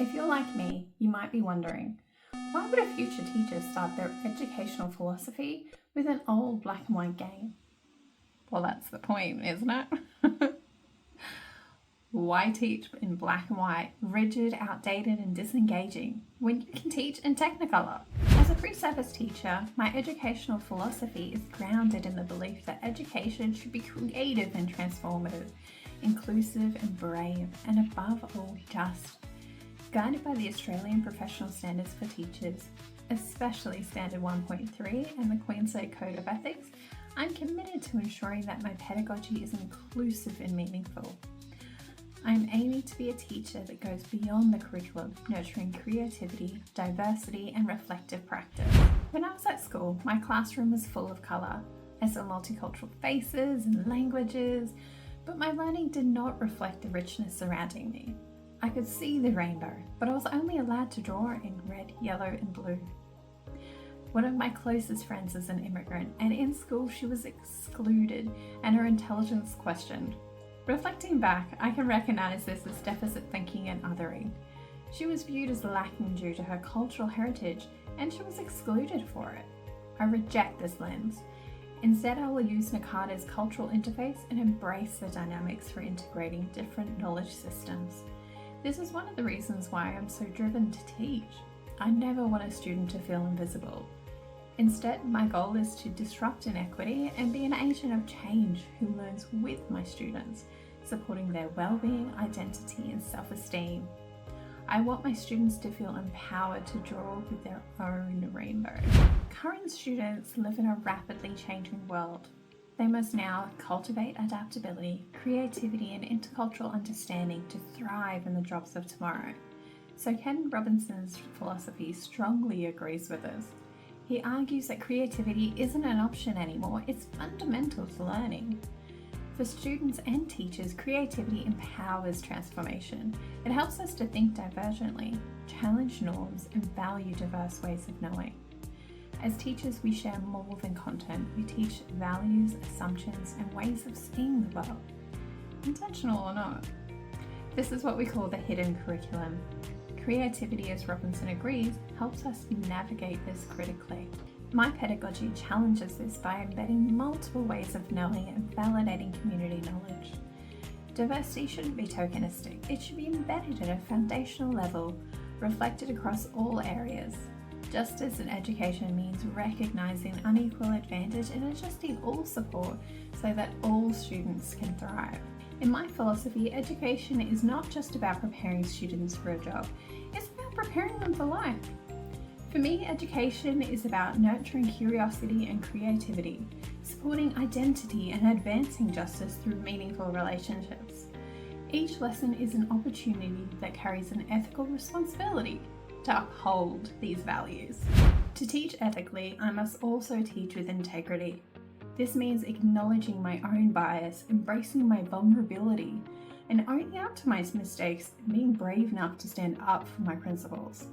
If you're like me, you might be wondering, why would a future teacher start their educational philosophy with an old black and white game? Well, that's the point, isn't it? Why teach in black and white, rigid, outdated and disengaging, when you can teach in Technicolor? As a pre-service teacher, my educational philosophy is grounded in the belief that education should be creative and transformative, inclusive and brave, and above all, just. Guided by the Australian Professional Standards for Teachers, especially Standard 1.3 and the Queensland Code of Ethics, I'm committed to ensuring that my pedagogy is inclusive and meaningful. I'm aiming to be a teacher that goes beyond the curriculum, nurturing creativity, diversity, and reflective practice. When I was at school, my classroom was full of colour. I saw multicultural faces and languages, but my learning did not reflect the richness surrounding me. I could see the rainbow, but I was only allowed to draw in red, yellow, and blue. One of my closest friends is an immigrant, and in school she was excluded and her intelligence questioned. Reflecting back, I can recognise this as deficit thinking and othering. She was viewed as lacking due to her cultural heritage, and she was excluded for it. I reject this lens. Instead, I will use NACADA's cultural interface and embrace the dynamics for integrating different knowledge systems. This is one of the reasons why I'm so driven to teach. I never want a student to feel invisible. Instead, my goal is to disrupt inequity and be an agent of change who learns with my students, supporting their well-being, identity, and self-esteem. I want my students to feel empowered to draw with their own rainbow. Current students live in a rapidly changing world. They must now cultivate adaptability, creativity, and intercultural understanding to thrive in the jobs of tomorrow. So Ken Robinson's philosophy strongly agrees with us. He argues that creativity isn't an option anymore, it's fundamental to learning. For students and teachers, creativity empowers transformation. It helps us to think divergently, challenge norms, and value diverse ways of knowing. As teachers, we share more than content. We teach values, assumptions, and ways of seeing the world, intentional or not. This is what we call the hidden curriculum. Creativity, as Robinson agrees, helps us navigate this critically. My pedagogy challenges this by embedding multiple ways of knowing and validating community knowledge. Diversity shouldn't be tokenistic. It should be embedded at a foundational level, reflected across all areas. Justice in education means recognising unequal advantage and adjusting all support so that all students can thrive. In my philosophy, education is not just about preparing students for a job, it's about preparing them for life. For me, education is about nurturing curiosity and creativity, supporting identity and advancing justice through meaningful relationships. Each lesson is an opportunity that carries an ethical responsibility to uphold these values. To teach ethically, I must also teach with integrity. This means acknowledging my own bias, embracing my vulnerability, and owning up to my mistakes and being brave enough to stand up for my principles.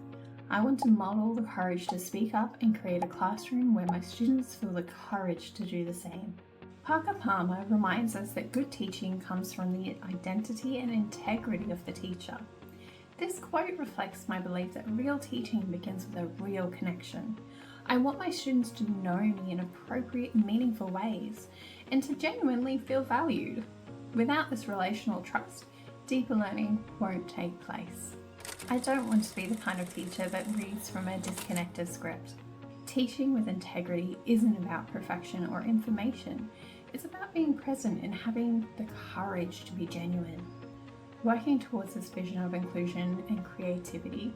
I want to model the courage to speak up and create a classroom where my students feel the courage to do the same. Parker Palmer reminds us that good teaching comes from the identity and integrity of the teacher. This quote reflects my belief that real teaching begins with a real connection. I want my students to know me in appropriate and meaningful ways and to genuinely feel valued. Without this relational trust, deeper learning won't take place. I don't want to be the kind of teacher that reads from a disconnected script. Teaching with integrity isn't about perfection or information. It's about being present and having the courage to be genuine. Working towards this vision of inclusion and creativity,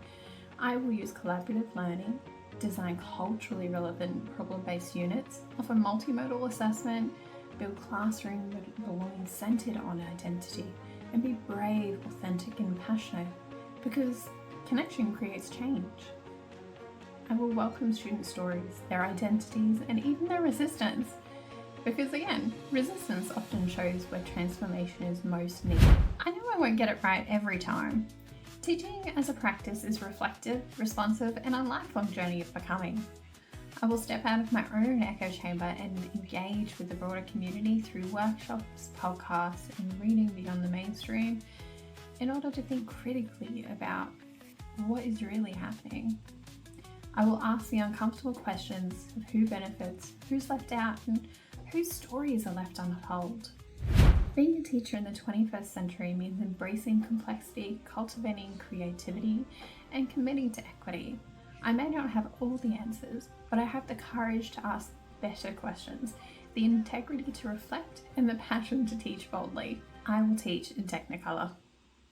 I will use collaborative learning, design culturally relevant problem-based units, offer multimodal assessment, build classrooms with belonging centered on identity, and be brave, authentic, and passionate, because connection creates change. I will welcome student stories, their identities, and even their resistance, because again, resistance often shows where transformation is most needed. I know I won't get it right every time. Teaching as a practice is reflective, responsive, and a lifelong journey of becoming. I will step out of my own echo chamber and engage with the broader community through workshops, podcasts, and reading beyond the mainstream in order to think critically about what is really happening. I will ask the uncomfortable questions of who benefits, who's left out, and whose stories are left untold. Being a teacher in the 21st century means embracing complexity, cultivating creativity, and committing to equity. I may not have all the answers, but I have the courage to ask better questions, the integrity to reflect, and the passion to teach boldly. I will teach in Technicolor.